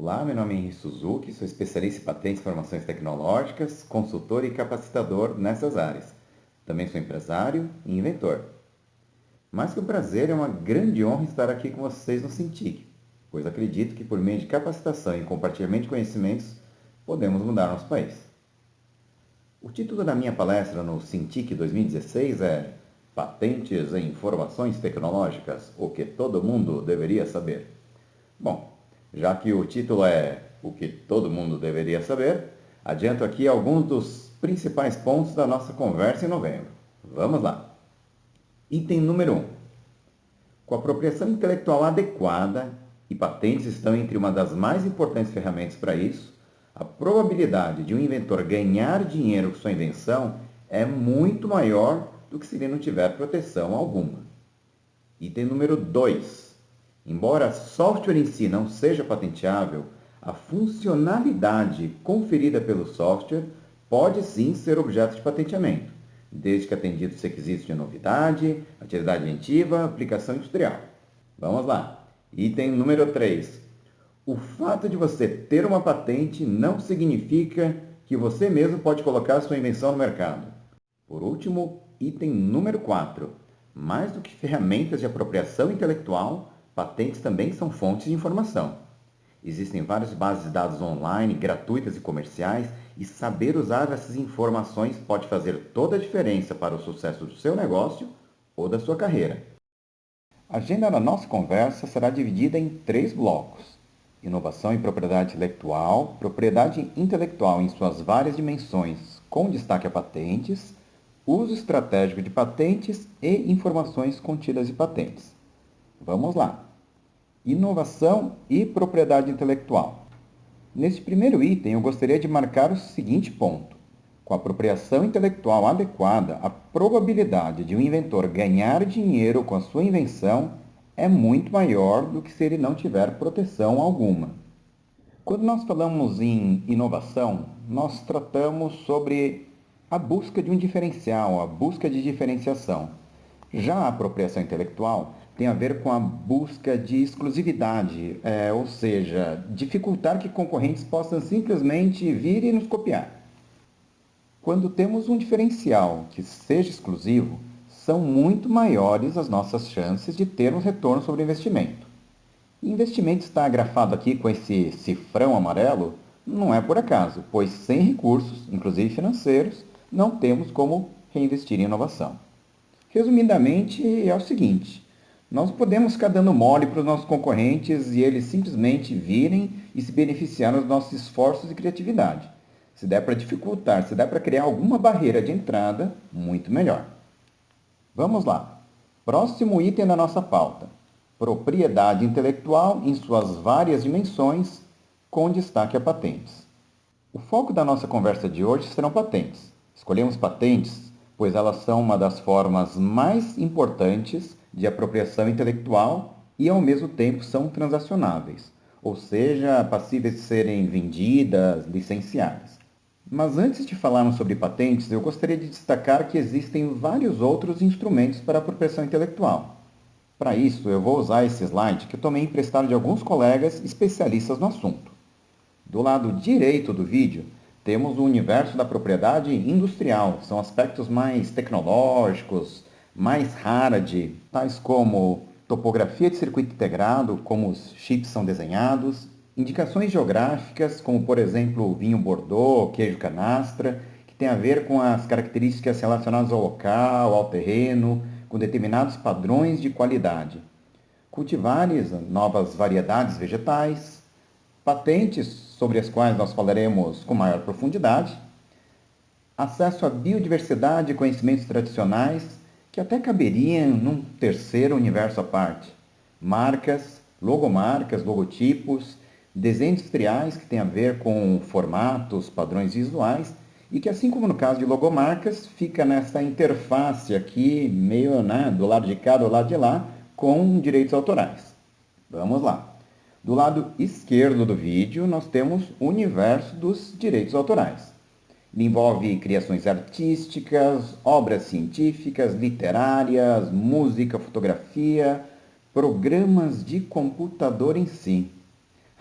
Olá, meu nome é Henri Suzuki, sou especialista em patentes e informações tecnológicas, consultor e capacitador nessas áreas. Também sou empresário e inventor. Mais que um prazer, é uma grande honra estar aqui com vocês no Cintiq, pois acredito que por meio de capacitação e compartilhamento de conhecimentos, podemos mudar nosso país. O título da minha palestra no Cintiq 2016 é Patentes e Informações Tecnológicas, o que todo mundo deveria saber. Bom, já que o título é o que todo mundo deveria saber, adianto aqui alguns dos principais pontos da nossa conversa em novembro. Vamos lá. Item número 1. Com a apropriação intelectual adequada, e patentes estão entre uma das mais importantes ferramentas para isso, a probabilidade de um inventor ganhar dinheiro com sua invenção é muito maior do que se ele não tiver proteção alguma. Item número 2. Embora software em si não seja patenteável, a funcionalidade conferida pelo software pode sim ser objeto de patenteamento, desde que atendidos os requisitos de novidade, atividade inventiva, aplicação industrial. Vamos lá. Item número 3. O fato de você ter uma patente não significa que você mesmo pode colocar sua invenção no mercado. Por último, item número 4. Mais do que ferramentas de apropriação intelectual, patentes também são fontes de informação. Existem várias bases de dados online, gratuitas e comerciais, e saber usar essas informações pode fazer toda a diferença para o sucesso do seu negócio ou da sua carreira. A agenda da nossa conversa será dividida em 3 blocos: inovação e propriedade intelectual em suas várias dimensões, com destaque a patentes, uso estratégico de patentes e informações contidas em patentes. Vamos lá. Inovação e propriedade intelectual. Neste primeiro item, eu gostaria de marcar o seguinte ponto. Com a apropriação intelectual adequada, a probabilidade de um inventor ganhar dinheiro com a sua invenção é muito maior do que se ele não tiver proteção alguma. Quando nós falamos em inovação, nós tratamos sobre a busca de um diferencial, a busca de diferenciação. Já a apropriação intelectual tem a ver com a busca de exclusividade, ou seja, dificultar que concorrentes possam simplesmente vir e nos copiar. Quando temos um diferencial que seja exclusivo, são muito maiores as nossas chances de termos retorno sobre o investimento. E investimento está grafado aqui com esse cifrão amarelo, não é por acaso, pois sem recursos, inclusive financeiros, não temos como reinvestir em inovação. Resumidamente, é o seguinte: nós podemos ficar dando mole para os nossos concorrentes e eles simplesmente virem e se beneficiar dos nossos esforços e criatividade. Se der para dificultar, se der para criar alguma barreira de entrada, muito melhor. Vamos lá. Próximo item da nossa pauta: propriedade intelectual em suas várias dimensões, com destaque a patentes. O foco da nossa conversa de hoje serão patentes. Escolhemos patentes pois elas são uma das formas mais importantes de apropriação intelectual e, ao mesmo tempo, são transacionáveis, ou seja, passíveis de serem vendidas, licenciadas. Mas antes de falarmos sobre patentes, eu gostaria de destacar que existem vários outros instrumentos para a apropriação intelectual. Para isso, eu vou usar esse slide que eu tomei emprestado de alguns colegas especialistas no assunto. Do lado direito do vídeo, temos o universo da propriedade industrial. São aspectos mais tecnológicos, mais hard, tais como topografia de circuito integrado, como os chips são desenhados, indicações geográficas, como por exemplo o vinho Bordeaux, queijo canastra, que tem a ver com as características relacionadas ao local, ao terreno, com determinados padrões de qualidade. Cultivares, novas variedades vegetais, patentes sobre as quais nós falaremos com maior profundidade, acesso à biodiversidade e conhecimentos tradicionais que até caberiam num terceiro universo à parte, marcas, logomarcas, logotipos, desenhos industriais que têm a ver com formatos, padrões visuais e que, assim como no caso de logomarcas, fica nessa interface aqui, meio do lado de cá, do lado de lá, com direitos autorais. Vamos lá. Do lado esquerdo do vídeo, nós temos o universo dos direitos autorais. Ele envolve criações artísticas, obras científicas, literárias, música, fotografia, programas de computador em si.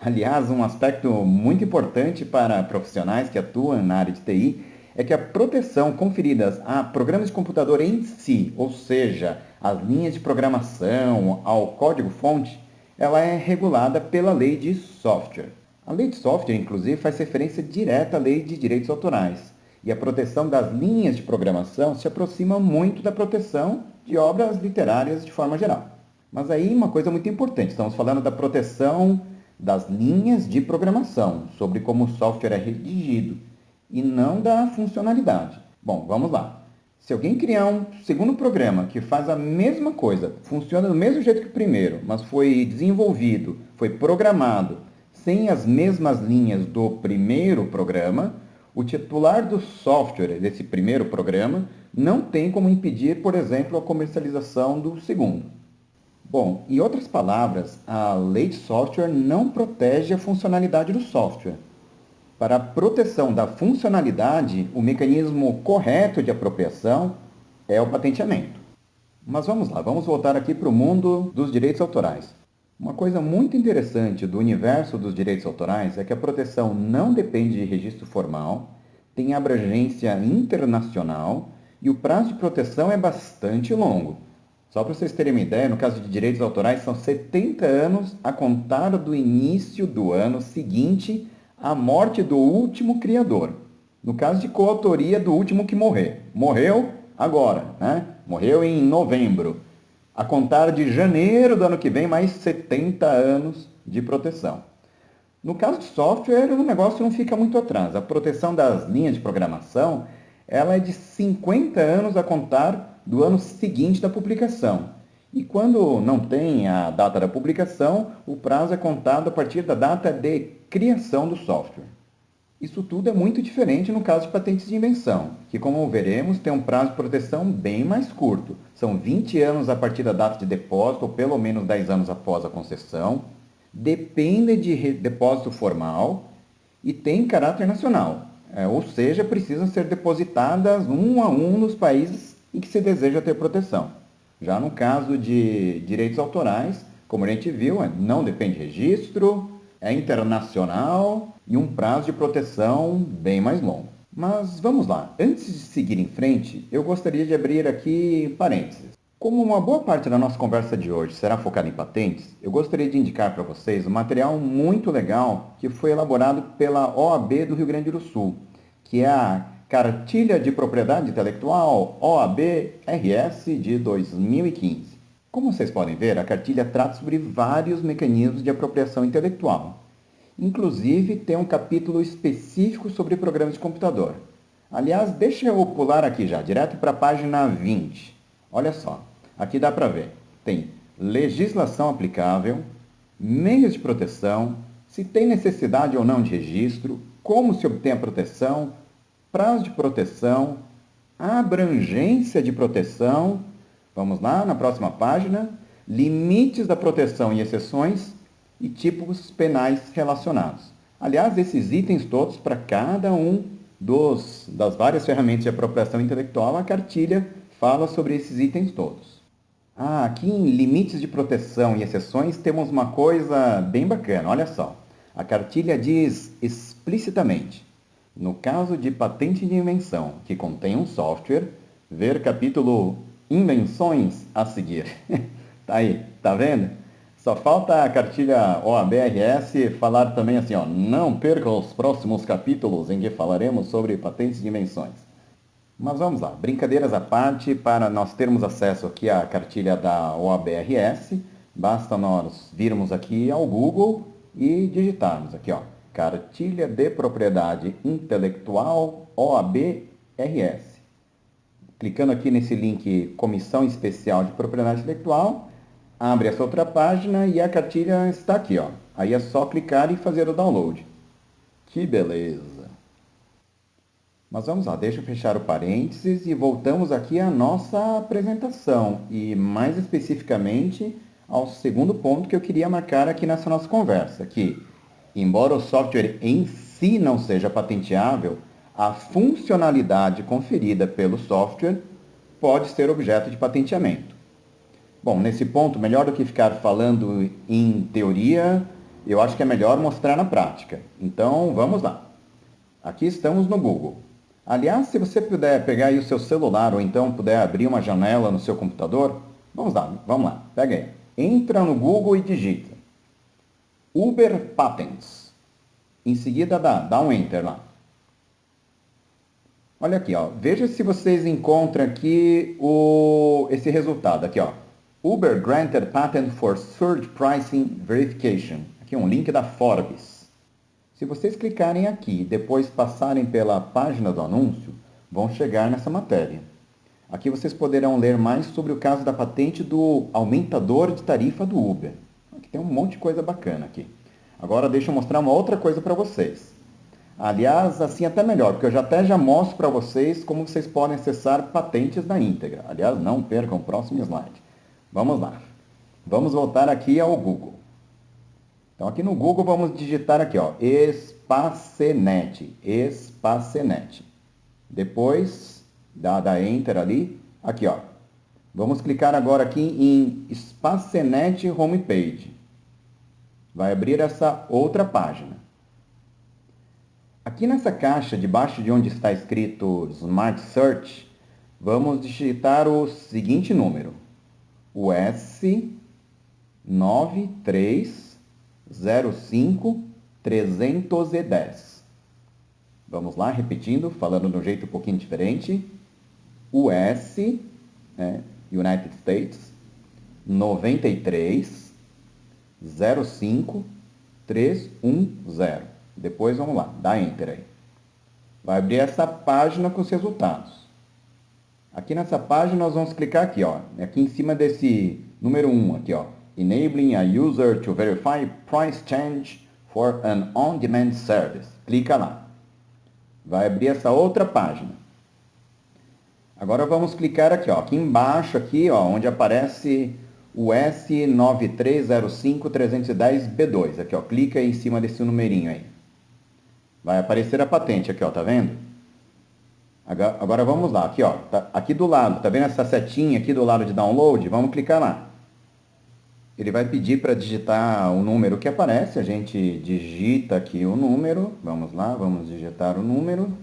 Aliás, um aspecto muito importante para profissionais que atuam na área de TI é que a proteção conferida a programas de computador em si, ou seja, as linhas de programação, ao código-fonte, ela é regulada pela lei de software. A lei de software, inclusive, faz referência direta à lei de direitos autorais. E a proteção das linhas de programação se aproxima muito da proteção de obras literárias de forma geral. Mas aí uma coisa muito importante, estamos falando da proteção das linhas de programação, sobre como o software é redigido, e não da funcionalidade. Bom, vamos lá. Se alguém criar um segundo programa que faz a mesma coisa, funciona do mesmo jeito que o primeiro, mas foi desenvolvido, foi programado sem as mesmas linhas do primeiro programa, o titular do software desse primeiro programa não tem como impedir, por exemplo, a comercialização do segundo. Bom, em outras palavras, a lei de software não protege a funcionalidade do software. Para a proteção da funcionalidade, o mecanismo correto de apropriação é o patenteamento. Mas vamos lá, vamos voltar aqui para o mundo dos direitos autorais. Uma coisa muito interessante do universo dos direitos autorais é que a proteção não depende de registro formal, tem abrangência internacional e o prazo de proteção é bastante longo. Só para vocês terem uma ideia, no caso de direitos autorais, são 70 anos a contar do início do ano seguinte à morte do último criador. No caso de coautoria do último que morrer. Morreu agora, né? Morreu em novembro. A contar de janeiro do ano que vem, mais 70 anos de proteção. No caso de software, o negócio não fica muito atrás. A proteção das linhas de programação, ela é de 50 anos a contar do ano seguinte da publicação. E quando não tem a data da publicação, o prazo é contado a partir da data de criação do software. Isso tudo é muito diferente no caso de patentes de invenção, que, como veremos, tem um prazo de proteção bem mais curto. São 20 anos a partir da data de depósito, ou pelo menos 10 anos após a concessão. Depende de depósito formal e tem caráter nacional, ou seja, precisam ser depositadas um a um nos países em que se deseja ter proteção. Já no caso de direitos autorais, como a gente viu, não depende de registro, é internacional e um prazo de proteção bem mais longo. Mas vamos lá, antes de seguir em frente, eu gostaria de abrir aqui parênteses. Como uma boa parte da nossa conversa de hoje será focada em patentes, eu gostaria de indicar para vocês um material muito legal que foi elaborado pela OAB do Rio Grande do Sul, que é a Cartilha de Propriedade Intelectual OAB-RS de 2015. Como vocês podem ver, a cartilha trata sobre vários mecanismos de apropriação intelectual. Inclusive, tem um capítulo específico sobre programas de computador. Aliás, deixa eu pular aqui já, direto para a página 20. Olha só, aqui dá para ver. Tem legislação aplicável, meios de proteção, se tem necessidade ou não de registro, como se obtém a proteção, prazo de proteção, abrangência de proteção. Vamos lá, na próxima página. Limites da proteção e exceções e tipos penais relacionados. Aliás, esses itens todos, para cada um das várias ferramentas de apropriação intelectual, a cartilha fala sobre esses itens todos. Aqui em limites de proteção e exceções temos uma coisa bem bacana, olha só. A cartilha diz explicitamente: no caso de patente de invenção que contém um software, ver capítulo Invenções a seguir. Tá aí, tá vendo? Só falta a cartilha OAB-RS falar também assim, ó, não perca os próximos capítulos em que falaremos sobre patentes de invenções. Mas vamos lá, brincadeiras à parte, para nós termos acesso aqui à cartilha da OAB-RS, basta nós virmos aqui ao Google e digitarmos aqui, ó, Cartilha de Propriedade Intelectual OAB-RS. Clicando aqui nesse link Comissão Especial de Propriedade Intelectual, abre essa outra página e a cartilha está aqui, ó. Aí é só clicar e fazer o download. Que beleza! Mas vamos lá, deixa eu fechar o parênteses e voltamos aqui à nossa apresentação e mais especificamente ao segundo ponto que eu queria marcar aqui nessa nossa conversa, que, embora o software em si não seja patenteável, a funcionalidade conferida pelo software pode ser objeto de patenteamento. Bom, nesse ponto, melhor do que ficar falando em teoria, eu acho que é melhor mostrar na prática. Então, vamos lá. Aqui estamos no Google. Aliás, se você puder pegar aí o seu celular ou então puder abrir uma janela no seu computador, vamos lá, pega aí. Entra no Google e digita Uber Patents. Em seguida dá um Enter lá. Olha aqui, ó. Veja se vocês encontram aqui esse resultado. Aqui, ó. Uber granted patent for surge pricing verification. Aqui um link da Forbes. Se vocês clicarem aqui e depois passarem pela página do anúncio, vão chegar nessa matéria. Aqui vocês poderão ler mais sobre o caso da patente do aumentador de tarifa do Uber. Aqui tem um monte de coisa bacana aqui. Agora deixa eu mostrar uma outra coisa para vocês. Aliás, assim até melhor, porque eu já mostro para vocês como vocês podem acessar patentes na íntegra. Aliás, não percam o próximo slide. Vamos lá. Vamos voltar aqui ao Google. Então, aqui no Google, vamos digitar aqui, ó, Espacenet. Depois, dá Enter ali. Aqui, ó. Vamos clicar agora aqui em Espacenet Homepage. Vai abrir essa outra página. Aqui nessa caixa, debaixo de onde está escrito Smart Search, vamos digitar o seguinte número. O S9305310. Vamos lá, repetindo, falando de um jeito um pouquinho diferente. O S, United States, 9305310. Depois vamos lá, dá Enter aí. Vai abrir essa página com os resultados. Aqui nessa página nós vamos clicar aqui, ó, aqui em cima desse número 1, aqui, ó, Enabling a user to verify price change for an on-demand service. Clica lá. Vai abrir essa outra página. Agora vamos clicar aqui, ó, aqui embaixo, aqui, ó, onde aparece o S9305310B2. Aqui, ó, clica em cima desse numerinho aí. Vai aparecer a patente aqui, ó, tá vendo? Agora vamos lá, aqui, ó, aqui do lado, tá vendo essa setinha aqui do lado de download? Vamos clicar lá. Ele vai pedir para digitar o número que aparece, a gente digita aqui o número, vamos lá, vamos digitar o número.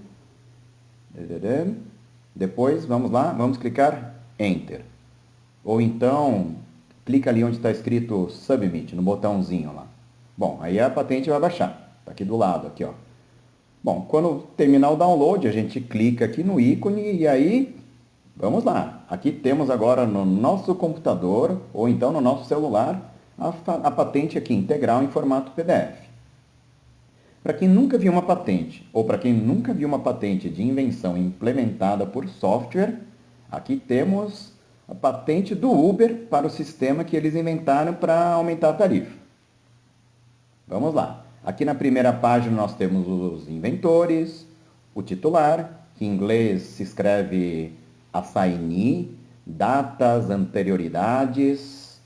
Depois, vamos lá, vamos clicar Enter. Ou então, clica ali onde está escrito Submit, no botãozinho lá. Bom, aí a patente vai baixar, tá aqui do lado, aqui, ó. Bom, quando terminar o download, a gente clica aqui no ícone e aí, vamos lá. Aqui temos agora no nosso computador, ou então no nosso celular, a patente aqui integral em formato PDF. Para quem nunca viu uma patente, ou para quem nunca viu uma patente de invenção implementada por software, aqui temos a patente do Uber para o sistema que eles inventaram para aumentar a tarifa. Vamos lá. Aqui na primeira página nós temos os inventores, o titular, que em inglês se escreve assignee, datas, anterioridades.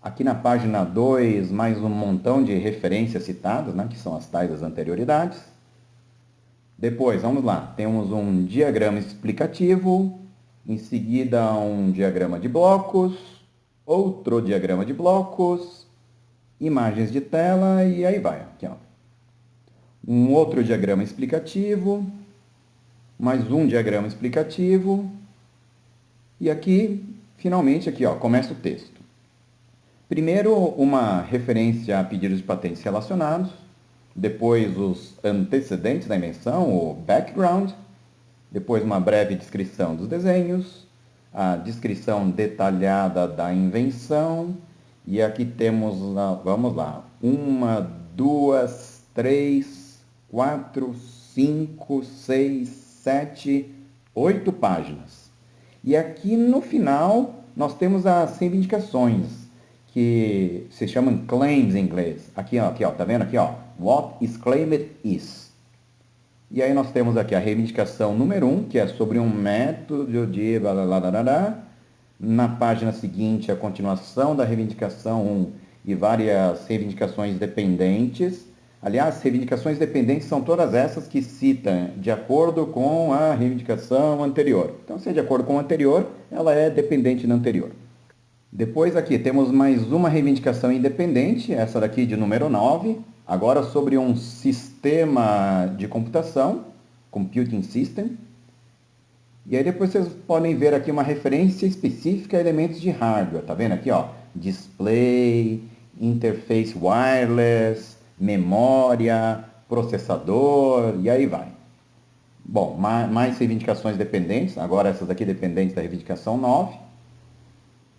Aqui na página 2, mais um montão de referências citadas, né, que são as tais das anterioridades. Depois, vamos lá, temos um diagrama explicativo, em seguida um diagrama de blocos, outro diagrama de blocos, imagens de tela e aí vai. Aqui, ó. Um outro diagrama explicativo, mais um diagrama explicativo e aqui, finalmente, aqui, ó, começa o texto. Primeiro, uma referência a pedidos de patentes relacionados, depois os antecedentes da invenção, o background, depois uma breve descrição dos desenhos, a descrição detalhada da invenção. E aqui temos, vamos lá, 1, 2, 3, 4, 5, 6, 7, 8 páginas. E aqui no final nós temos as reivindicações, que se chamam claims em inglês. Aqui, ó, tá vendo aqui, ó? What is claimed is. E aí nós temos aqui a reivindicação número 1, que é sobre um método de blá, blá, blá, blá, blá. Na página seguinte, a continuação da reivindicação 1 e várias reivindicações dependentes. Aliás, reivindicações dependentes são todas essas que citam de acordo com a reivindicação anterior. Então, se é de acordo com a anterior, ela é dependente da anterior. Depois aqui temos mais uma reivindicação independente, essa daqui de número 9, agora sobre um sistema de computação, Computing System. E aí depois vocês podem ver aqui uma referência específica a elementos de hardware, tá vendo aqui, ó? Display, interface wireless, memória, processador, e aí vai. Bom, mais reivindicações dependentes, agora essas aqui dependentes da reivindicação 9.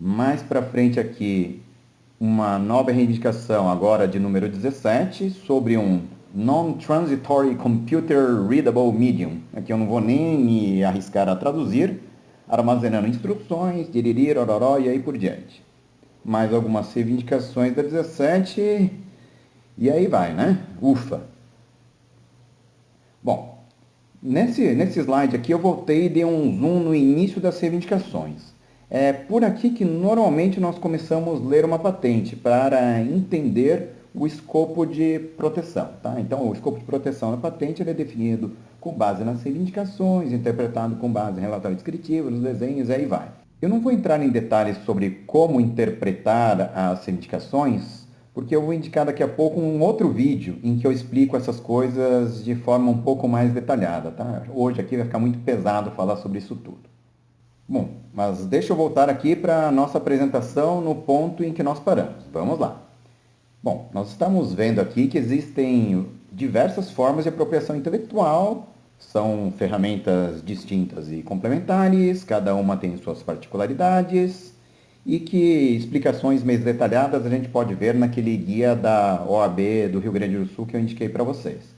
Mais para frente aqui, uma nova reivindicação agora de número 17, sobre um Non-Transitory Computer Readable Medium. Aqui eu não vou nem me arriscar a traduzir, armazenando instruções, diririri, ororó e aí por diante. Mais algumas reivindicações da 17, e aí vai, né? Ufa! Bom, nesse slide aqui eu voltei e dei um zoom no início das reivindicações. É por aqui que normalmente nós começamos a ler uma patente para entender o escopo de proteção. Tá? Então, o escopo de proteção da patente ele é definido com base nas reivindicações, interpretado com base em relatório descritivo, nos desenhos, e aí vai. Eu não vou entrar em detalhes sobre como interpretar as reivindicações, porque eu vou indicar daqui a pouco um outro vídeo em que eu explico essas coisas de forma um pouco mais detalhada. Tá? Hoje aqui vai ficar muito pesado falar sobre isso tudo. Bom, mas deixa eu voltar aqui para a nossa apresentação no ponto em que nós paramos. Vamos lá. Bom, nós estamos vendo aqui que existem diversas formas de apropriação intelectual, são ferramentas distintas e complementares, cada uma tem suas particularidades, e que explicações mais detalhadas a gente pode ver naquele guia da OAB do Rio Grande do Sul que eu indiquei para vocês.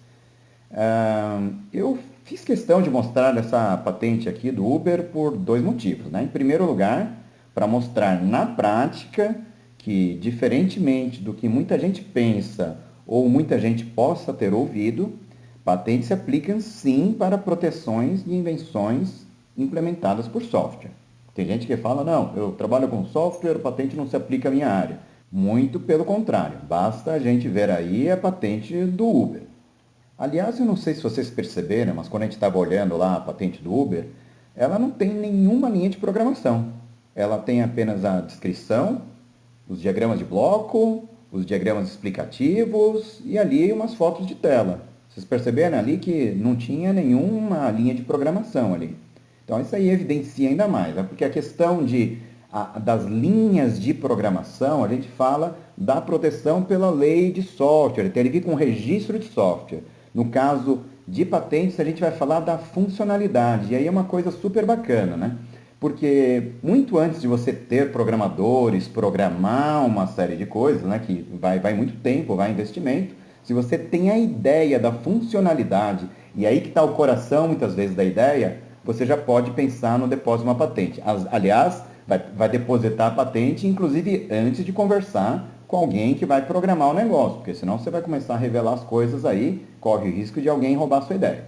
Eu fiz questão de mostrar essa patente aqui do Uber por dois motivos. Né? Em primeiro lugar, para mostrar na prática que, diferentemente do que muita gente pensa ou muita gente possa ter ouvido, patentes se aplicam sim para proteções de invenções implementadas por software. Tem gente que fala, não, eu trabalho com software, patente não se aplica à minha área. Muito pelo contrário, basta a gente ver aí a patente do Uber. Aliás, eu não sei se vocês perceberam, mas quando a gente estava olhando lá a patente do Uber, ela não tem nenhuma linha de programação. Ela tem apenas a descrição, os diagramas de bloco, os diagramas explicativos e ali umas fotos de tela. Vocês perceberam ali que não tinha nenhuma linha de programação ali. Então isso aí evidencia ainda mais, né? Porque a questão das linhas de programação, a gente fala da proteção pela lei de software, tem a ver com o registro de software. No caso de patentes, a gente vai falar da funcionalidade, e aí é uma coisa super bacana, né? Porque muito antes de você ter programadores, programar uma série de coisas, né, que vai muito tempo, vai investimento, se você tem a ideia da funcionalidade, e aí que está o coração, muitas vezes, da ideia, você já pode pensar no depósito de uma patente. Aliás, vai depositar a patente, inclusive antes de conversar com alguém que vai programar o negócio, porque senão você vai começar a revelar as coisas aí, corre o risco de alguém roubar a sua ideia.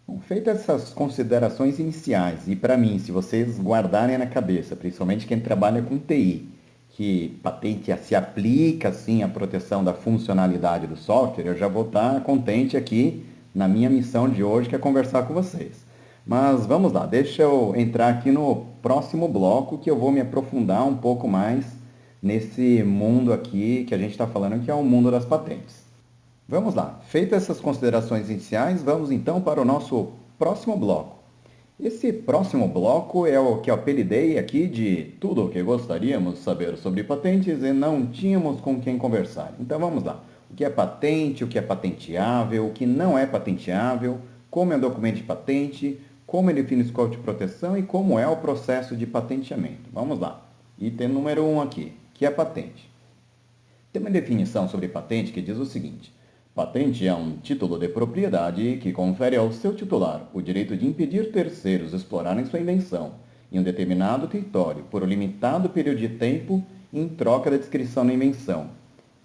Bom, feitas essas considerações iniciais, e para mim, se vocês guardarem na cabeça, principalmente quem trabalha com TI, que patente se aplica sim à proteção da funcionalidade do software, eu já vou estar contente aqui na minha missão de hoje, que é conversar com vocês. Mas vamos lá, deixa eu entrar aqui no próximo bloco, que eu vou me aprofundar um pouco mais nesse mundo aqui que a gente está falando, que é o mundo das patentes. Vamos lá, feitas essas considerações iniciais, vamos então para o nosso próximo bloco. Esse próximo bloco é o que eu apelidei aqui de tudo o que gostaríamos de saber sobre patentes e não tínhamos com quem conversar. Então vamos lá, o que é patente, o que é patenteável, o que não é patenteável, como é o documento de patente, como ele define o escopo de proteção e como é o processo de patenteamento. Vamos lá, item número 1 aqui, que é patente. Tem uma definição sobre patente que diz o seguinte: patente é um título de propriedade que confere ao seu titular o direito de impedir terceiros explorarem sua invenção em um determinado território por um limitado período de tempo em troca da descrição da invenção.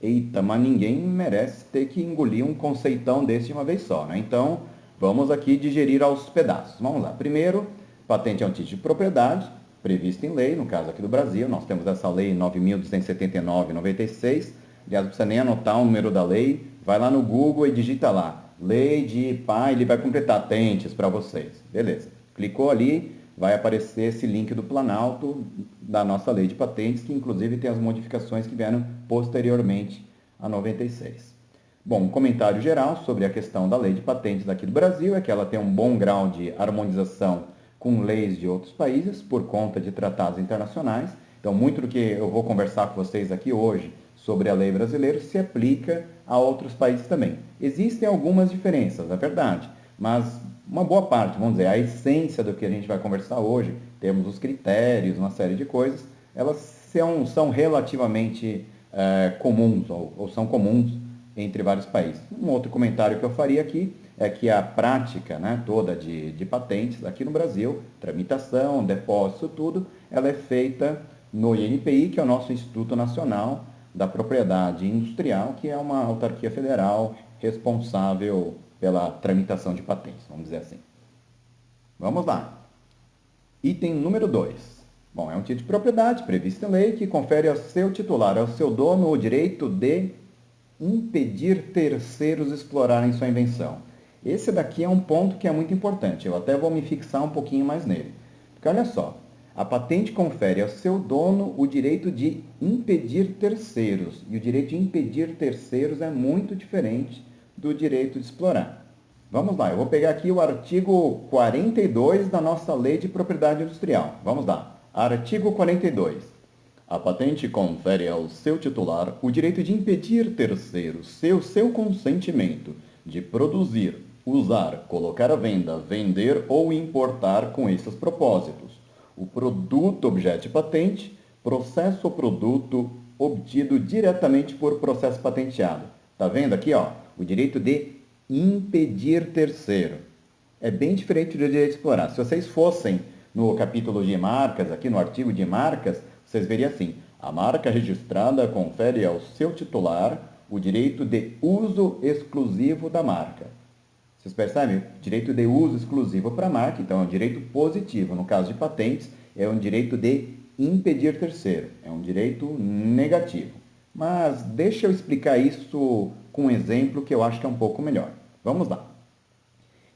Eita, mas ninguém merece ter que engolir um conceitão desse de uma vez só, né? Então, vamos aqui digerir aos pedaços. Vamos lá. Primeiro, patente é um título de propriedade previsto em lei, no caso aqui do Brasil, nós temos essa lei 9.279/96. Aliás, não precisa nem anotar o número da lei, vai lá no Google e digita lá, lei de pá, ele vai completar patentes para vocês. Beleza. Clicou ali, vai aparecer esse link do Planalto da nossa lei de patentes, que inclusive tem as modificações que vieram posteriormente a 96. Bom, um comentário geral sobre a questão da lei de patentes aqui do Brasil é que ela tem um bom grau de harmonização com leis de outros países por conta de tratados internacionais. Então, muito do que eu vou conversar com vocês aqui hoje sobre a lei brasileira se aplica a outros países também. Existem algumas diferenças, é verdade, mas uma boa parte, vamos dizer, a essência do que a gente vai conversar hoje, temos os critérios, uma série de coisas, elas são relativamente comuns, ou são comuns entre vários países. Um outro comentário que eu faria aqui é que a prática, né, toda de patentes aqui no Brasil, tramitação, depósito, tudo, ela é feita no INPI, que é o nosso Instituto Nacional da Propriedade Industrial, que é uma autarquia federal responsável pela tramitação de patentes, vamos dizer assim. Vamos lá. Item número 2. Bom, é um título de propriedade previsto em lei que confere ao seu titular, ao seu dono, o direito de impedir terceiros explorarem sua invenção. Esse daqui é um ponto que é muito importante, eu até vou me fixar um pouquinho mais nele. Porque olha só, a patente confere ao seu dono o direito de impedir terceiros, e o direito de impedir terceiros é muito diferente do direito de explorar. Vamos lá, eu vou pegar aqui o artigo 42 da nossa Lei de Propriedade Industrial. Vamos lá, artigo 42. A patente confere ao seu titular o direito de impedir terceiros, seu consentimento, de produzir, usar, colocar à venda, vender ou importar com esses propósitos o produto objeto de patente, processo ou produto obtido diretamente por processo patenteado. Tá vendo aqui, ó, o direito de impedir terceiro. É bem diferente do direito de explorar. Se vocês fossem no capítulo de marcas, aqui no artigo de marcas, vocês veriam assim: a marca registrada confere ao seu titular o direito de uso exclusivo da marca. Vocês percebem? Direito de uso exclusivo para a marca, então é um direito positivo. No caso de patentes, é um direito de impedir terceiro. É um direito negativo. Mas deixa eu explicar isso com um exemplo que eu acho que é um pouco melhor. Vamos lá.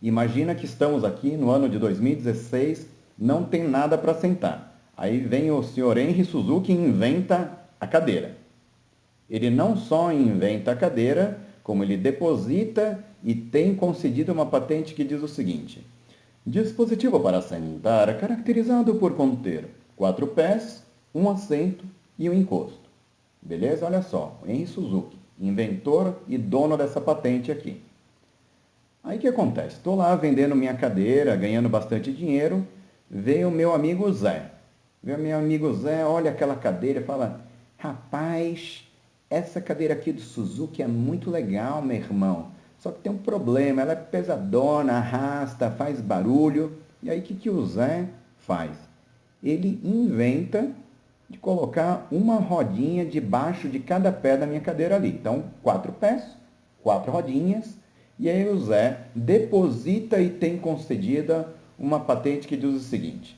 Imagina que estamos aqui no ano de 2016, não tem nada para sentar. Aí vem o senhor Henry Suzuki e inventa a cadeira. Ele não só inventa a cadeira, como ele deposita e tem concedido uma patente que diz o seguinte: dispositivo para sentar caracterizado por conter 4 pés, um assento e um encosto. Beleza? Olha só, Henry Suzuki, inventor e dono dessa patente aqui. Aí o que acontece? Estou lá vendendo minha cadeira, ganhando bastante dinheiro, veio o meu amigo Zé. Veio meu amigo Zé, olha aquela cadeira e fala: rapaz, essa cadeira aqui do Suzuki é muito legal, meu irmão. Só que tem um problema, ela é pesadona, arrasta, faz barulho. E aí o que o Zé faz? Ele inventa de colocar uma rodinha debaixo de cada pé da minha cadeira ali. Então, 4 pés, 4 rodinhas. E aí o Zé deposita e tem concedida uma patente que diz o seguinte: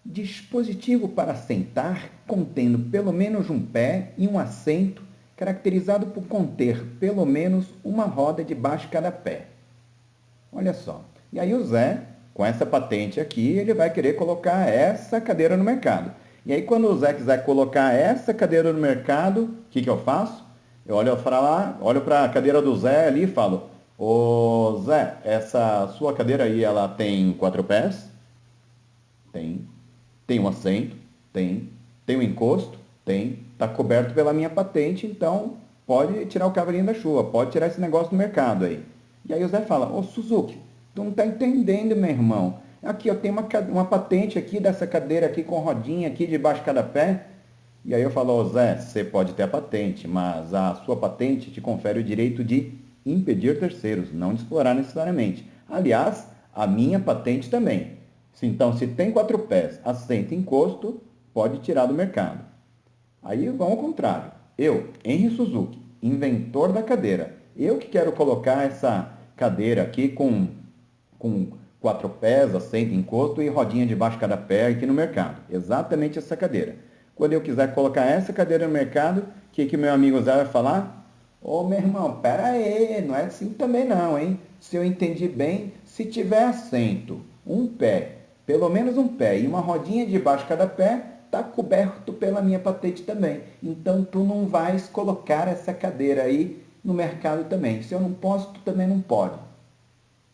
dispositivo para sentar contendo pelo menos um pé e um assento, caracterizado por conter pelo menos uma roda debaixo de cada pé. Olha só. E aí o Zé, com essa patente aqui, ele vai querer colocar essa cadeira no mercado. E aí quando o Zé quiser colocar essa cadeira no mercado, o que eu faço? Eu olho para lá, olho para a cadeira do Zé ali e falo: ô Zé, essa sua cadeira aí, ela tem 4 pés? Tem. Tem um assento? Tem. Tem um encosto? Tem. Está coberto pela minha patente, então pode tirar o cavalinho da chuva, pode tirar esse negócio do mercado aí. E aí o Zé fala: ô Suzuki, tu não está entendendo, meu irmão. Aqui, eu tenho uma patente aqui dessa cadeira aqui com rodinha aqui debaixo de cada pé. E aí eu falo: ô Zé, você pode ter a patente, mas a sua patente te confere o direito de impedir terceiros, não de explorar necessariamente. Aliás, a minha patente também. Então, se tem 4 pés, assento e encosto, pode tirar do mercado. Aí vamos ao contrário. Eu, Henry Suzuki, inventor da cadeira, eu que quero colocar essa cadeira aqui com 4 pés, assento, encosto e rodinha debaixo de cada pé aqui no mercado. Exatamente essa cadeira. Quando eu quiser colocar essa cadeira no mercado, o que meu amigo Zé vai falar? Ô, meu irmão, pera aí, não é assim também não, hein? Se eu entendi bem, se tiver assento, um pé pelo menos um pé e uma rodinha debaixo de cada pé, está coberto pela minha patente também. Então, tu não vais colocar essa cadeira aí no mercado também. Se eu não posso, tu também não pode.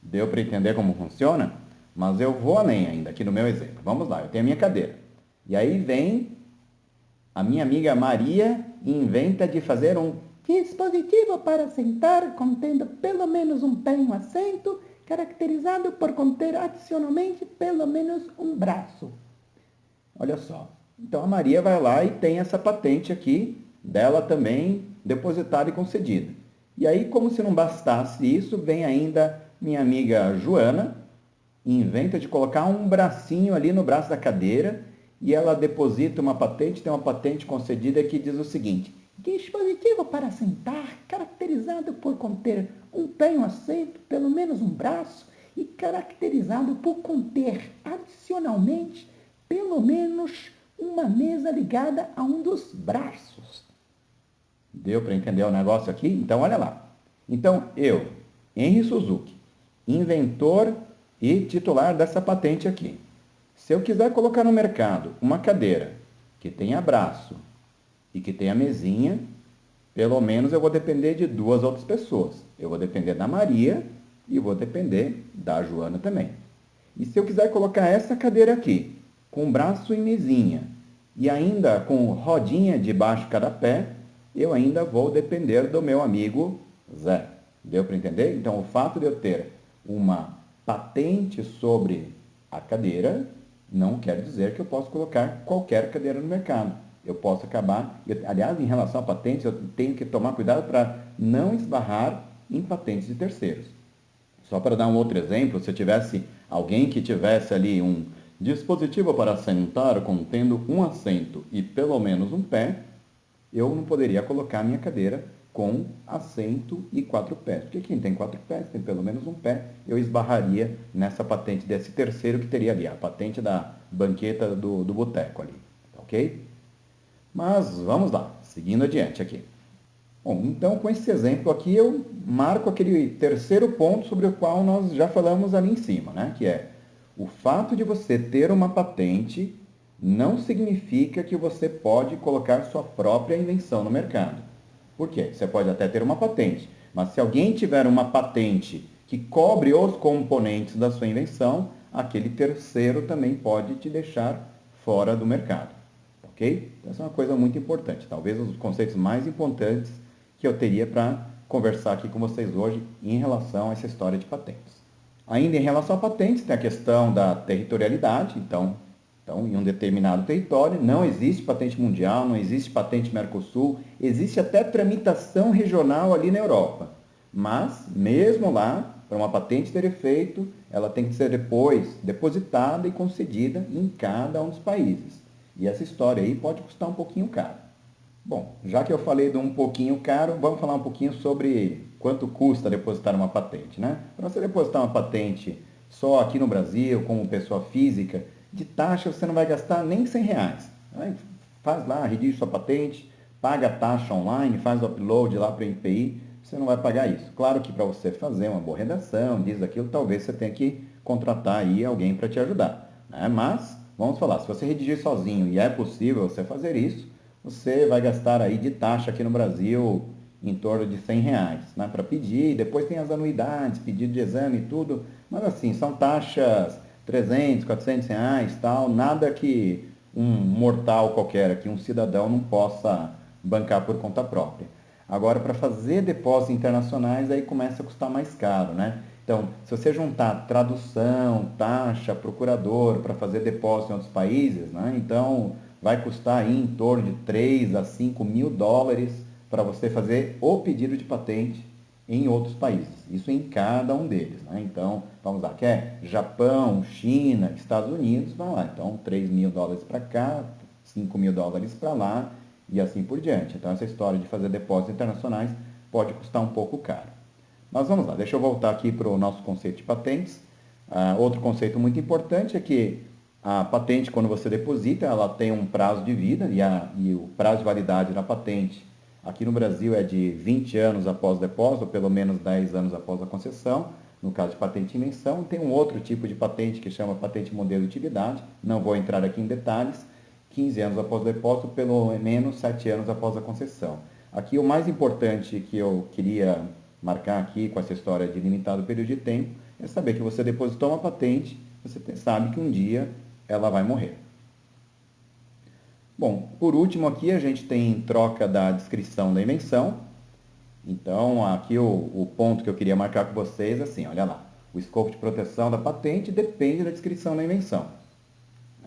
Deu para entender como funciona? Mas eu vou além ainda, aqui no meu exemplo. Vamos lá, eu tenho a minha cadeira. E aí vem a minha amiga Maria e inventa de fazer um dispositivo para sentar contendo pelo menos um pé e um assento, caracterizado por conter adicionalmente pelo menos um braço. Olha só. Então a Maria vai lá e tem essa patente aqui dela também depositada e concedida. E aí, como se não bastasse isso, vem ainda minha amiga Joana e inventa de colocar um bracinho ali no braço da cadeira e ela deposita uma patente, tem uma patente concedida que diz o seguinte: dispositivo para sentar, caracterizado por conter um pé e um assento, pelo menos um braço, e caracterizado por conter adicionalmente pelo menos uma mesa ligada a um dos braços. Deu para entender o negócio aqui? Então, olha lá. Então, eu, Henry Suzuki, inventor e titular dessa patente aqui. Se eu quiser colocar no mercado uma cadeira que tenha braço e que tenha mesinha, pelo menos eu vou depender de duas outras pessoas. Eu vou depender da Maria e vou depender da Joana também. E se eu quiser colocar essa cadeira aqui, com braço e mesinha, e ainda com rodinha debaixo de cada pé, eu ainda vou depender do meu amigo Zé. Deu para entender? Então, o fato de eu ter uma patente sobre a cadeira não quer dizer que eu posso colocar qualquer cadeira no mercado. Eu posso acabar... aliás, em relação a patentes, eu tenho que tomar cuidado para não esbarrar em patentes de terceiros. Só para dar um outro exemplo, se eu tivesse alguém que tivesse ali um dispositivo para sentar contendo um assento e pelo menos um pé, eu não poderia colocar a minha cadeira com assento e 4 pés. Porque quem tem 4 pés, tem pelo menos um pé, eu esbarraria nessa patente desse terceiro que teria ali, a patente da banqueta do boteco ali, ok? Mas vamos lá, seguindo adiante aqui. Bom, então com esse exemplo aqui eu marco aquele terceiro ponto sobre o qual nós já falamos ali em cima, né? Que é o fato de você ter uma patente não significa que você pode colocar sua própria invenção no mercado. Por quê? Você pode até ter uma patente, mas se alguém tiver uma patente que cobre os componentes da sua invenção, aquele terceiro também pode te deixar fora do mercado. Ok? Então, essa é uma coisa muito importante. Talvez os conceitos mais importantes que eu teria para conversar aqui com vocês hoje em relação a essa história de patentes. Ainda em relação a patentes, tem a questão da territorialidade. Então, em um determinado território, não existe patente mundial, não existe patente Mercosul, existe até tramitação regional ali na Europa. Mas, mesmo lá, para uma patente ter efeito, ela tem que ser depois depositada e concedida em cada um dos países. E essa história aí pode custar um pouquinho caro. Bom, já que eu falei de um pouquinho caro, vamos falar um pouquinho sobre quanto custa depositar uma patente, né? Para você depositar uma patente só aqui no Brasil, como pessoa física, de taxa você não vai gastar nem R$100. Faz lá, redige sua patente, paga a taxa online, faz o upload lá para o NPI, você não vai pagar isso. Claro que para você fazer uma boa redação, diz aquilo, talvez você tenha que contratar aí alguém para te ajudar, né? Mas, vamos falar, se você redigir sozinho e é possível você fazer isso, você vai gastar aí de taxa aqui no Brasil em torno de R$100, né, para pedir. Depois tem as anuidades, pedido de exame e tudo. Mas assim, são taxas R$300, R$400, tal. Nada que um mortal qualquer aqui, um cidadão, não possa bancar por conta própria. Agora, para fazer depósitos internacionais, aí começa a custar mais caro, né? Então, se você juntar tradução, taxa, procurador para fazer depósito em outros países, né? Então vai custar aí em torno de 3 a 5 mil dólares para você fazer o pedido de patente em outros países. Isso em cada um deles, né? Então, vamos lá, quer Japão, China, Estados Unidos, vamos lá. Então, 3 mil dólares para cá, 5 mil dólares para lá e assim por diante. Então, essa história de fazer depósitos internacionais pode custar um pouco caro. Mas vamos lá, deixa eu voltar aqui para o nosso conceito de patentes. Outro conceito muito importante é que a patente, quando você deposita, ela tem um prazo de vida e o prazo de validade da patente aqui no Brasil é de 20 anos após o depósito, ou pelo menos 10 anos após a concessão, no caso de patente de invenção. Tem um outro tipo de patente que chama patente modelo de utilidade, não vou entrar aqui em detalhes, 15 anos após o depósito, pelo menos 7 anos após a concessão. Aqui o mais importante que eu queria marcar aqui com essa história de limitado período de tempo é saber que você depositou uma patente, você sabe que um dia ela vai morrer. Bom, por último aqui a gente tem troca da descrição da invenção. Então, aqui o ponto que eu queria marcar com vocês é assim, olha lá. O escopo de proteção da patente depende da descrição da invenção.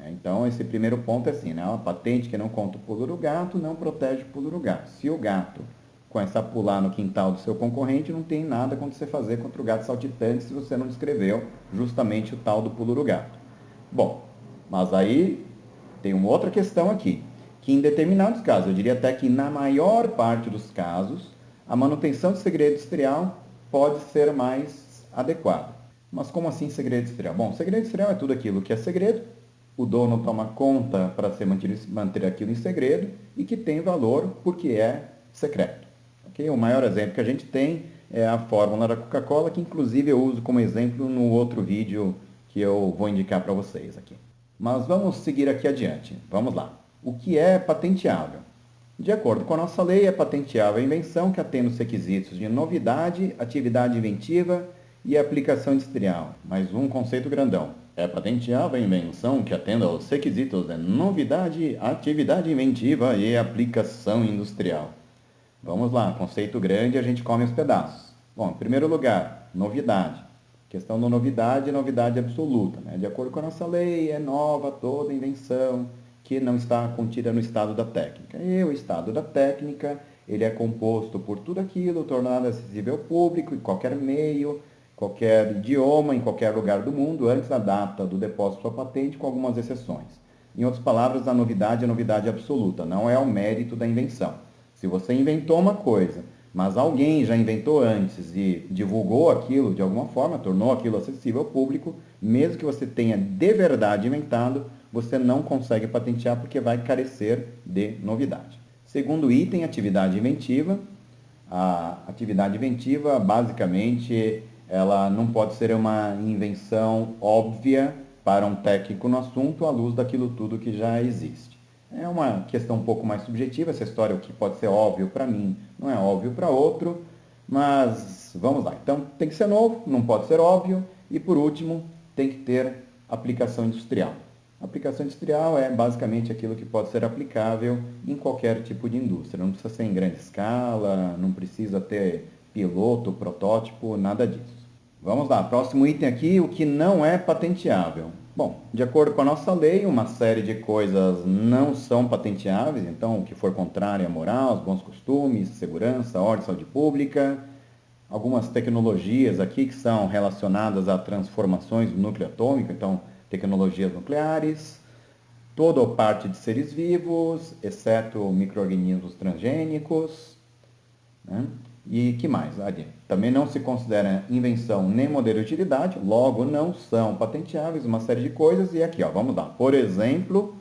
Então, esse primeiro ponto é assim, né? Uma patente que não conta o pulo do gato não protege o pulo do gato. Se o gato começar a pular no quintal do seu concorrente, não tem nada contra você fazer contra o gato saltitante se você não descreveu justamente o tal do pulo do gato. Bom, mas aí tem uma outra questão aqui, que em determinados casos, eu diria até que na maior parte dos casos, a manutenção de segredo industrial pode ser mais adequada. Mas como assim segredo industrial? Bom, segredo industrial é tudo aquilo que é segredo, o dono toma conta para manter aquilo em segredo e que tem valor porque é secreto. Okay? O maior exemplo que a gente tem é a fórmula da Coca-Cola, que inclusive eu uso como exemplo no outro vídeo que eu vou indicar para vocês aqui. Mas vamos seguir aqui adiante. Vamos lá. O que é patenteável? De acordo com a nossa lei, é patenteável a invenção que atenda os requisitos de novidade, atividade inventiva e aplicação industrial. Mais um conceito grandão. É patenteável a invenção que atenda aos requisitos de novidade, atividade inventiva e aplicação industrial. Vamos lá, conceito grande, a gente come os pedaços. Bom, em primeiro lugar, novidade. Questão da novidade, novidade absoluta. Né? De acordo com a nossa lei, é nova toda invenção que não está contida no estado da técnica. E o estado da técnica, ele é composto por tudo aquilo tornado acessível ao público, em qualquer meio, qualquer idioma, em qualquer lugar do mundo, antes da data do depósito da patente, com algumas exceções. Em outras palavras, a novidade é novidade absoluta, não é o mérito da invenção. Se você inventou uma coisa, mas alguém já inventou antes e divulgou aquilo de alguma forma, tornou aquilo acessível ao público, mesmo que você tenha de verdade inventado, você não consegue patentear porque vai carecer de novidade. Segundo item, atividade inventiva. A atividade inventiva, basicamente, ela não pode ser uma invenção óbvia para um técnico no assunto à luz daquilo tudo que já existe. É uma questão um pouco mais subjetiva, essa história, o que pode ser óbvio para mim não é óbvio para outro, mas vamos lá. Então, tem que ser novo, não pode ser óbvio, e por último, tem que ter aplicação industrial. Aplicação industrial é basicamente aquilo que pode ser aplicável em qualquer tipo de indústria. Não precisa ser em grande escala, não precisa ter piloto, protótipo, nada disso. Vamos lá, próximo item aqui, o que não é patenteável. Bom, de acordo com a nossa lei, uma série de coisas não são patenteáveis, então o que for contrário à moral, aos bons costumes, segurança, ordem, saúde pública, algumas tecnologias aqui que são relacionadas a transformações do núcleo atômico, então tecnologias nucleares, toda ou parte de seres vivos, exceto micro-organismos transgênicos, né? E que mais? Também não se considera invenção nem modelo de utilidade, logo não são patenteáveis, uma série de coisas, e aqui, ó, vamos lá. Por exemplo,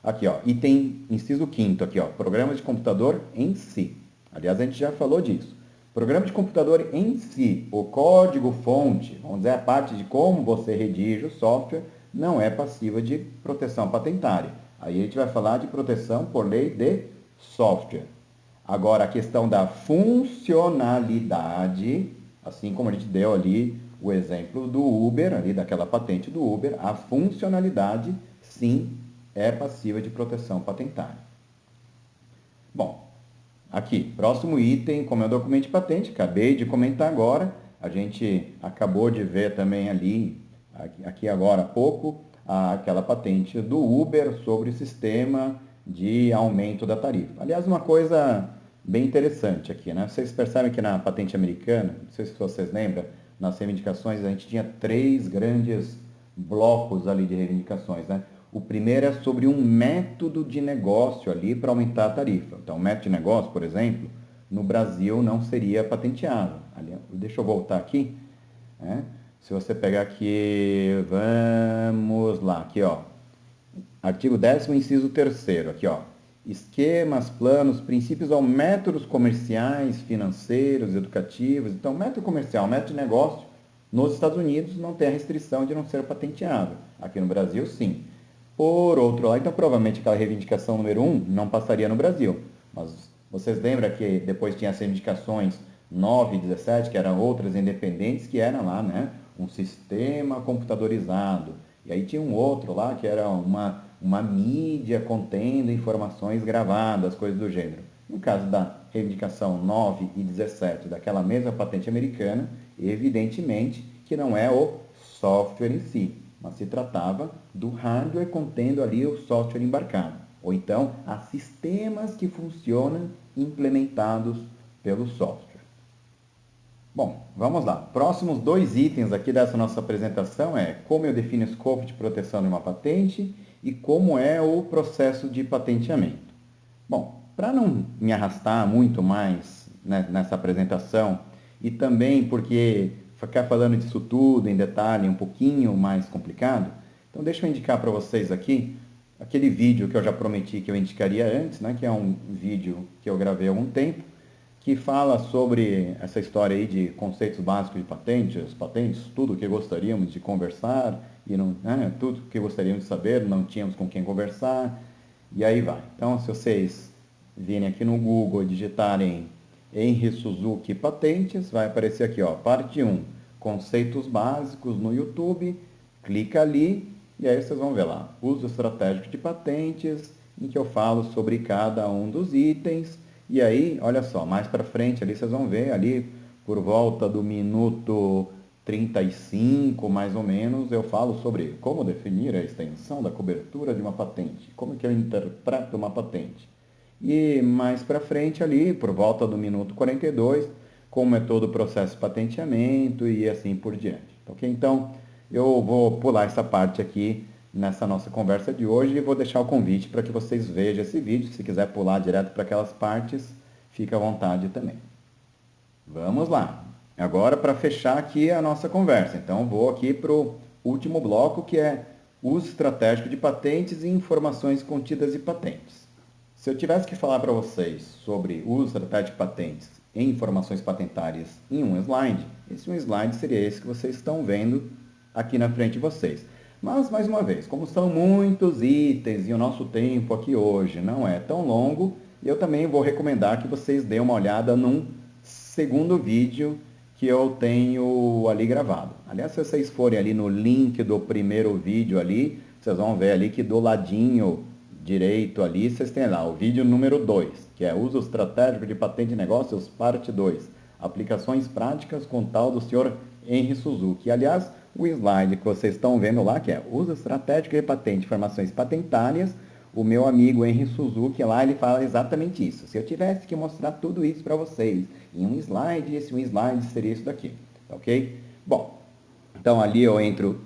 aqui, ó, item inciso 5º, aqui, ó, programa de computador em si. Aliás, a gente já falou disso. Programa de computador em si, o código-fonte, vamos dizer, a parte de como você redige o software, não é passiva de proteção patentária. Aí a gente vai falar de proteção por lei de software. Agora, a questão da funcionalidade, assim como a gente deu ali o exemplo do Uber, ali daquela patente do Uber, a funcionalidade, sim, é passiva de proteção patentária. Bom, aqui, próximo item, como é o documento de patente, acabei de comentar agora, a gente acabou de ver também ali, aqui agora há pouco, aquela patente do Uber sobre o sistema de aumento da tarifa. Aliás, uma coisa bem interessante aqui, né? Vocês percebem que na patente americana, não sei se vocês lembram, nas reivindicações a gente tinha 3 grandes blocos ali de reivindicações, né? O primeiro é sobre um método de negócio ali para aumentar a tarifa. Então, o método de negócio, por exemplo, no Brasil não seria patenteável. Deixa eu voltar aqui, né? Se você pegar aqui, vamos lá, aqui, ó. Artigo 10º, inciso 3º, aqui, ó. Esquemas, planos, princípios ou métodos comerciais, financeiros, educativos. Então, método comercial, método de negócio, Nos Estados Unidos não tem a restrição de não ser patenteado. Aqui no Brasil, sim. Por outro lado, então provavelmente aquela reivindicação número 1 não passaria no Brasil. Mas vocês lembram que depois tinha as reivindicações 9 e 17, que eram outras independentes, que eram lá, né? Um sistema computadorizado. E aí tinha um outro lá, que era uma mídia contendo informações gravadas, coisas do gênero. No caso da reivindicação 9 e 17 daquela mesma patente americana, evidentemente que não é o software em si, mas se tratava do hardware contendo ali o software embarcado, ou então há sistemas que funcionam implementados pelo software. Bom, vamos lá. Próximos 2 itens aqui dessa nossa apresentação é como eu defino o escopo de proteção de uma patente e como é o processo de patenteamento. Bom, para não me arrastar muito mais, né, nessa apresentação e também porque ficar falando disso tudo em detalhe é um pouquinho mais complicado, então deixa eu indicar para vocês aqui aquele vídeo que eu já prometi que eu indicaria antes, né, que é um vídeo que eu gravei há algum tempo, que fala sobre essa história aí de conceitos básicos de patentes, tudo que gostaríamos de conversar e não, né, tudo que gostaríamos de saber, não tínhamos com quem conversar, e aí vai. Então, se vocês virem aqui no Google e digitarem Henry Suzuki Patentes, vai aparecer aqui, ó, parte 1, conceitos básicos no YouTube, clica ali e aí vocês vão ver lá, uso estratégico de patentes, em que eu falo sobre cada um dos itens. E aí, olha só, mais para frente ali vocês vão ver ali por volta do minuto 35, mais ou menos, eu falo sobre como definir a extensão da cobertura de uma patente, como que eu interpreto uma patente. E mais para frente ali, por volta do minuto 42, como é todo o processo de patenteamento e assim por diante. Ok? Então, eu vou pular essa parte aqui nessa nossa conversa de hoje e vou deixar o convite para que vocês vejam esse vídeo. Se quiser pular direto para aquelas partes, fica à vontade também. Vamos lá. Agora, para fechar aqui a nossa conversa. Então, vou aqui para o último bloco, que é uso estratégico de patentes e informações contidas em patentes. Se eu tivesse que falar para vocês sobre uso estratégico de patentes e informações patentárias em um slide, esse um slide seria esse que vocês estão vendo aqui na frente de vocês. Mas, mais uma vez, como são muitos itens e o nosso tempo aqui hoje não é tão longo, eu também vou recomendar que vocês deem uma olhada num segundo vídeo que eu tenho ali gravado. Aliás, se vocês forem ali no link do primeiro vídeo ali, vocês vão ver ali que do ladinho direito ali, vocês têm lá o vídeo número 2, que é uso estratégico de patente de negócios, parte 2. Aplicações práticas com tal do senhor Henry Suzuki. Aliás, o slide que vocês estão vendo lá, que é uso estratégico de patente, informações patentárias, o meu amigo Henry Suzuki lá, ele fala exatamente isso. Se eu tivesse que mostrar tudo isso para vocês em um slide, esse um slide seria isso daqui, ok? Bom, então ali eu entro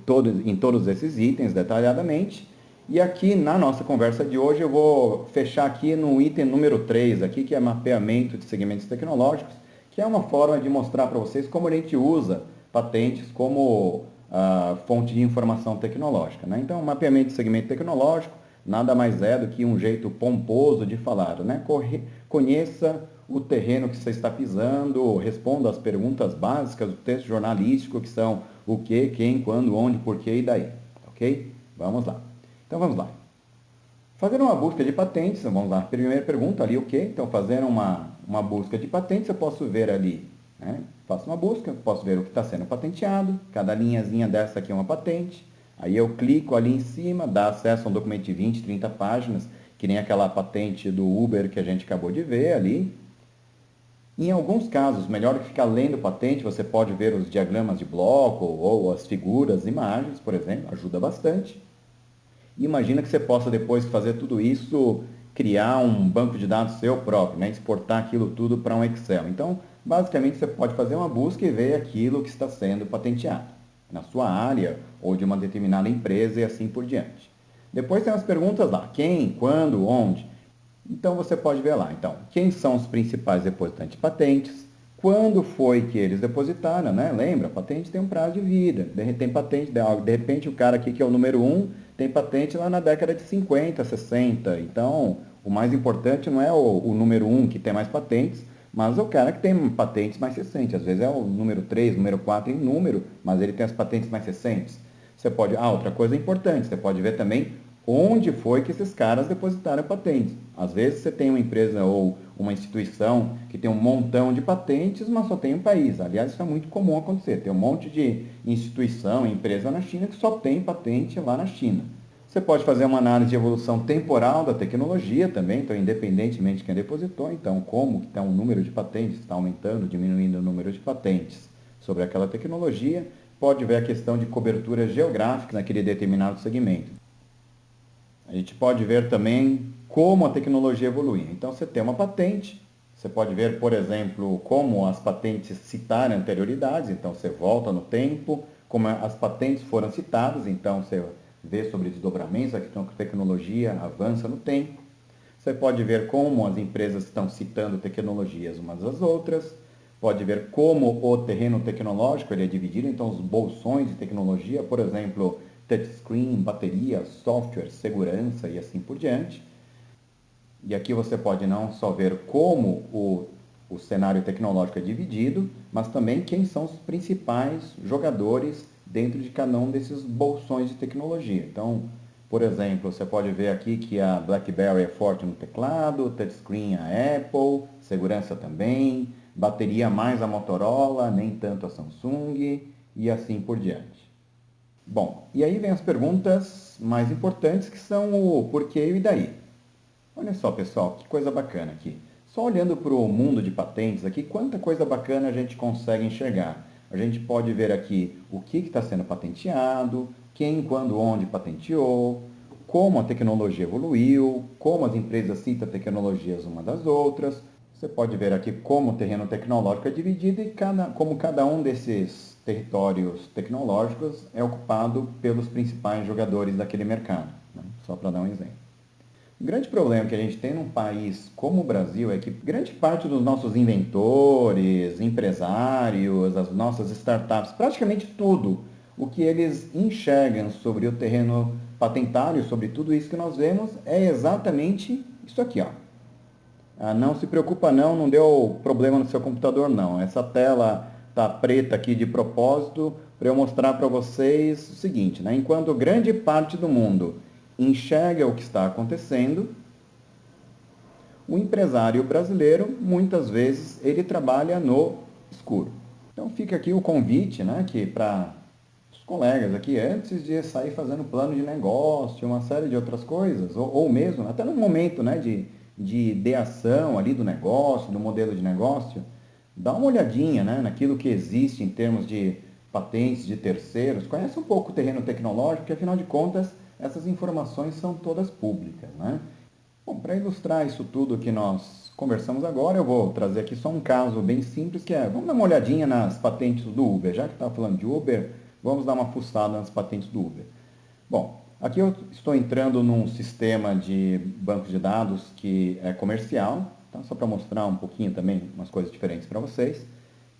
em todos esses itens detalhadamente, e aqui na nossa conversa de hoje eu vou fechar aqui no item número 3, aqui, que é mapeamento de segmentos tecnológicos, que é uma forma de mostrar para vocês como a gente usa patentes como fonte de informação tecnológica, né? Então, mapeamento de segmento tecnológico nada mais é do que um jeito pomposo de falar, né? Conheça o terreno que você está pisando, responda às perguntas básicas do texto jornalístico, que são o que, quem, quando, onde, porquê e daí, ok? Vamos lá. Então, vamos lá. Fazendo uma busca de patentes, vamos lá, primeira pergunta ali, o que? Então, fazendo uma busca de patentes, eu posso ver ali, né? Faço uma busca, posso ver o que está sendo patenteado, cada linhazinha dessa aqui é uma patente, aí eu clico ali em cima, dá acesso a um documento de 20, 30 páginas, que nem aquela patente do Uber que a gente acabou de ver ali. Em alguns casos, melhor que ficar lendo patente, você pode ver os diagramas de bloco ou as figuras, imagens, por exemplo, ajuda bastante. Imagina que você possa, depois de fazer tudo isso, criar um banco de dados seu próprio, né? Exportar aquilo tudo para um Excel. Então, basicamente, você pode fazer uma busca e ver aquilo que está sendo patenteado na sua área ou de uma determinada empresa e assim por diante. Depois tem as perguntas lá, quem, quando, onde. Então, você pode ver lá. Então, quem são os principais depositantes de patentes? Quando foi que eles depositaram, né? Lembra, a patente tem um prazo de vida. Tem patente, de repente, o cara aqui que é o número 1 tem patente lá na década de 50, 60. Então, o mais importante não é o número 1 que tem mais patentes, Mas o cara que tem patentes mais recentes, às vezes é o número 3, número 4 em número, mas ele tem as patentes mais recentes. Você pode, outra coisa importante, você pode ver também onde foi que esses caras depositaram patentes. Às vezes você tem uma empresa ou uma instituição que tem um montão de patentes, mas só tem um país. Aliás, isso é muito comum acontecer. Tem um monte de instituição, empresa na China que só tem patente lá na China. Você pode fazer uma análise de evolução temporal da tecnologia também, então independentemente de quem depositou, então como está o número de patentes, está aumentando, diminuindo o número de patentes sobre aquela tecnologia, pode ver a questão de cobertura geográfica naquele determinado segmento. A gente pode ver também como a tecnologia evolui. Então você tem uma patente, você pode ver, por exemplo, como as patentes citaram anterioridades, então você volta no tempo, como as patentes foram citadas, então você vê sobre desdobramentos, a tecnologia avança no tempo. Você pode ver como as empresas estão citando tecnologias umas das outras, pode ver como o terreno tecnológico ele é dividido, então os bolsões de tecnologia, por exemplo, touchscreen, bateria, software, segurança e assim por diante. E aqui você pode não só ver como o cenário tecnológico é dividido, mas também quem são os principais jogadores dentro de cada um desses bolsões de tecnologia. Então, por exemplo, você pode ver aqui que a BlackBerry é forte no teclado, touchscreen a Apple, segurança também, bateria mais a Motorola, nem tanto a Samsung e assim por diante. Bom, e aí vem as perguntas mais importantes que são o porquê e o daí. Olha só, pessoal, que coisa bacana aqui. Só olhando para o mundo de patentes aqui, quanta coisa bacana a gente consegue enxergar. A gente pode ver aqui o que está sendo patenteado, quem, quando, onde patenteou, como a tecnologia evoluiu, como as empresas citam tecnologias umas das outras. Você pode ver aqui como o terreno tecnológico é dividido e como cada um desses territórios tecnológicos é ocupado pelos principais jogadores daquele mercado, né? Só para dar um exemplo. O grande problema que a gente tem num país como o Brasil é que grande parte dos nossos inventores, empresários, as nossas startups, praticamente tudo o que eles enxergam sobre o terreno patentário, sobre tudo isso que nós vemos, é exatamente isso aqui, ó. Não se preocupa não, não deu problema no seu computador não. Essa tela tá preta aqui de propósito para eu mostrar para vocês o seguinte, né? Enquanto grande parte do mundo enxerga o que está acontecendo, o empresário brasileiro, muitas vezes, ele trabalha no escuro. Então fica aqui o convite, né, que para os colegas aqui, antes de sair fazendo plano de negócio, uma série de outras coisas, ou mesmo, até no momento, né, de ideação ali do negócio, do modelo de negócio, dá uma olhadinha, né, naquilo que existe em termos de patentes de terceiros, conhece um pouco o terreno tecnológico, porque afinal de contas, essas informações são todas públicas, né? Bom, para ilustrar isso tudo que nós conversamos agora, eu vou trazer aqui só um caso bem simples, que é, vamos dar uma olhadinha nas patentes do Uber. Já que está falando de Uber, vamos dar uma fuçada nas patentes do Uber. Bom, aqui eu estou entrando num sistema de banco de dados que é comercial, tá? Só para mostrar um pouquinho também umas coisas diferentes para vocês.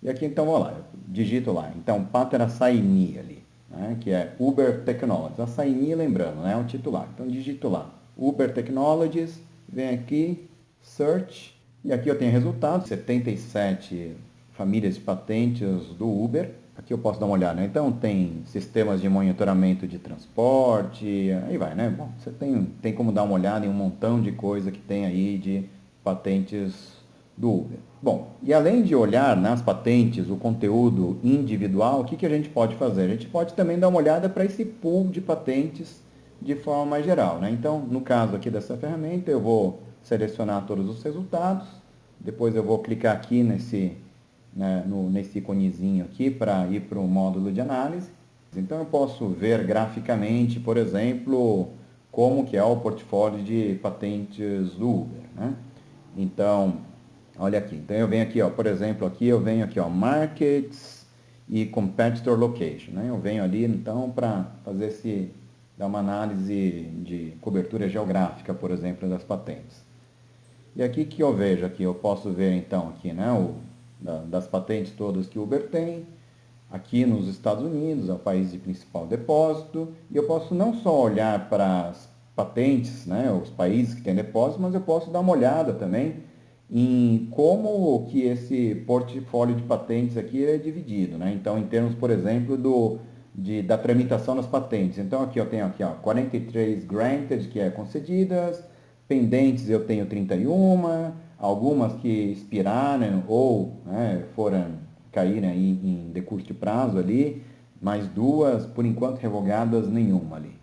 E aqui então, vou lá, eu digito lá. Então, Pater Açaini ali, né? Que é Uber Technologies. Açaini, lembrando, né? É o titular. Então, digito lá. Uber Technologies, vem aqui, Search, e aqui eu tenho resultados, 77 famílias de patentes do Uber. Aqui eu posso dar uma olhada, né? Então tem sistemas de monitoramento de transporte, aí vai, né? Bom, você tem como dar uma olhada em um montão de coisa que tem aí de patentes do Uber. Bom, e além de olhar nas patentes, o conteúdo individual, o que a gente pode fazer? A gente pode também dar uma olhada para esse pool de patentes de forma mais geral, né? Então, no caso aqui dessa ferramenta, eu vou selecionar todos os resultados, depois eu vou clicar aqui nesse iconezinho aqui para ir para o módulo de análise. Então, eu posso ver graficamente, por exemplo, como que é o portfólio de patentes do Uber, né? Então, olha aqui. Então, eu venho aqui, ó, por exemplo, aqui eu venho aqui, ó, Markets e Competitor Location, né? Eu venho ali, então, para fazer dar uma análise de cobertura geográfica, por exemplo, das patentes. E aqui que eu vejo, aqui eu posso ver então aqui, né, das patentes todas que o Uber tem, aqui nos Estados Unidos, é o país de principal depósito, e eu posso não só olhar para as patentes, né, os países que têm depósito, mas eu posso dar uma olhada também em como que esse portfólio de patentes aqui é dividido, né? Então, em termos, por exemplo, da tramitação das patentes. Então, aqui eu tenho aqui, ó, 43 granted, que é concedidas, pendentes eu tenho 31, algumas que expiraram ou, né, caíram em decurso de prazo ali, mais duas, por enquanto revogadas, nenhuma ali.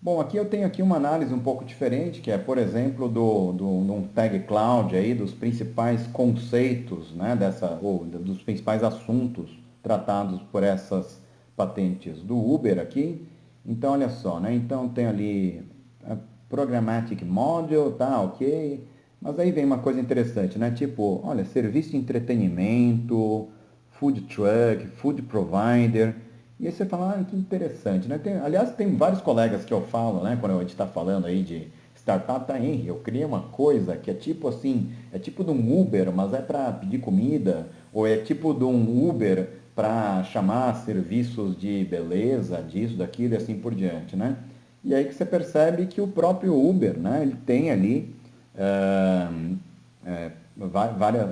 Bom, aqui eu tenho aqui uma análise um pouco diferente, que é, por exemplo, de um tag cloud aí, dos principais conceitos, né, ou dos principais assuntos tratados por essas patentes do Uber aqui. Então, olha só, né? Então tem ali a Programmatic Module, tá, ok. Mas aí vem uma coisa interessante, né? Tipo, olha, serviço de entretenimento, food truck, food provider. E aí você fala, que interessante, né? Aliás, tem vários colegas que eu falo, né? Quando a gente está falando aí de startup, tá, Henry, eu criei uma coisa que é tipo assim, é tipo de um Uber, mas é para pedir comida, ou é tipo de um Uber para chamar serviços de beleza, disso, daquilo e assim por diante, né? E aí que você percebe que o próprio Uber, né? Ele tem ali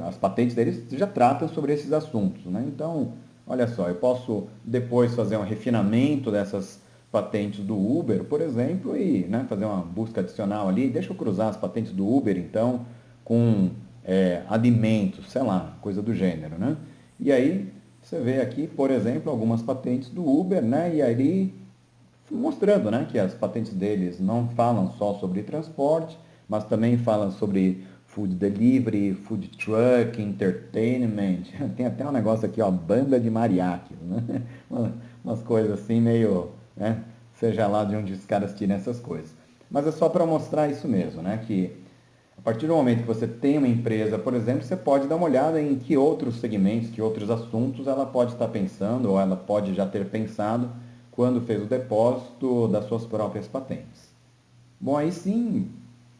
as patentes deles já tratam sobre esses assuntos, né? Então, olha só, eu posso depois fazer um refinamento dessas patentes do Uber, por exemplo, e, né, fazer uma busca adicional ali. Deixa eu cruzar as patentes do Uber, então, com alimentos, sei lá, coisa do gênero, né? E aí você vê aqui, por exemplo, algumas patentes do Uber, né? E aí mostrando, né, que as patentes deles não falam só sobre transporte, mas também falam sobre food delivery, food truck, entertainment. Tem até um negócio aqui, ó, banda de mariachis, né? Umas coisas assim meio, né, seja lá de onde os caras tiram essas coisas. Mas é só para mostrar isso mesmo, né, que a partir do momento que você tem uma empresa, por exemplo, você pode dar uma olhada em que outros segmentos, que outros assuntos ela pode estar pensando ou ela pode já ter pensado quando fez o depósito das suas próprias patentes. Bom, aí sim,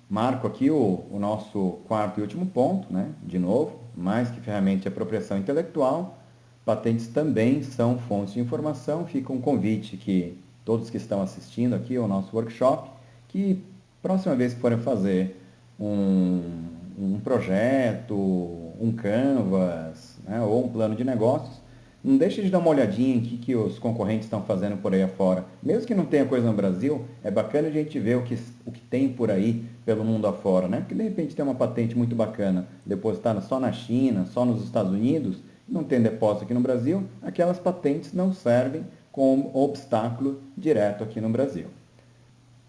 marco aqui o nosso quarto e último ponto, né? De novo, mais que ferramenta de apropriação intelectual, patentes também são fontes de informação. Fica um convite que todos que estão assistindo aqui ao nosso workshop, que próxima vez que forem fazer um projeto, um Canvas, né, ou um plano de negócios, não deixe de dar uma olhadinha em que os concorrentes estão fazendo por aí afora. Mesmo que não tenha coisa no Brasil, é bacana a gente ver o que tem por aí pelo mundo afora, né? Porque de repente tem uma patente muito bacana depositada só na China, só nos Estados Unidos, não tem depósito aqui no Brasil, aquelas patentes não servem como obstáculo direto aqui no Brasil.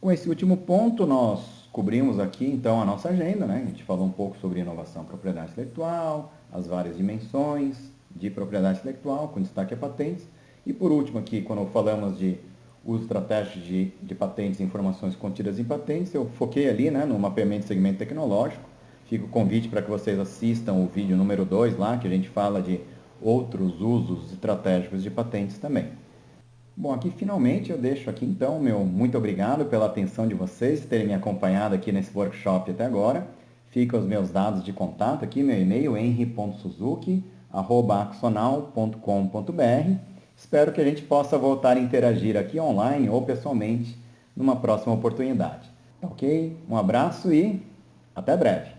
Com esse último ponto, nós cobrimos aqui então a nossa agenda, né? A gente falou um pouco sobre inovação e propriedade intelectual, as várias dimensões de propriedade intelectual, com destaque a patentes. E por último aqui, quando falamos de uso estratégico de patentes e informações contidas em patentes, eu foquei ali, né, no mapeamento de segmento tecnológico. Fica o convite para que vocês assistam o vídeo número 2 lá, que a gente fala de outros usos estratégicos de patentes também. Bom, aqui finalmente eu deixo aqui então meu muito obrigado pela atenção de vocês, terem me acompanhado aqui nesse workshop até agora. Ficam os meus dados de contato aqui, meu e-mail henry.suzuki@axonal.com.br. Espero que a gente possa voltar a interagir aqui online ou pessoalmente numa próxima oportunidade. Ok? Um abraço e até breve.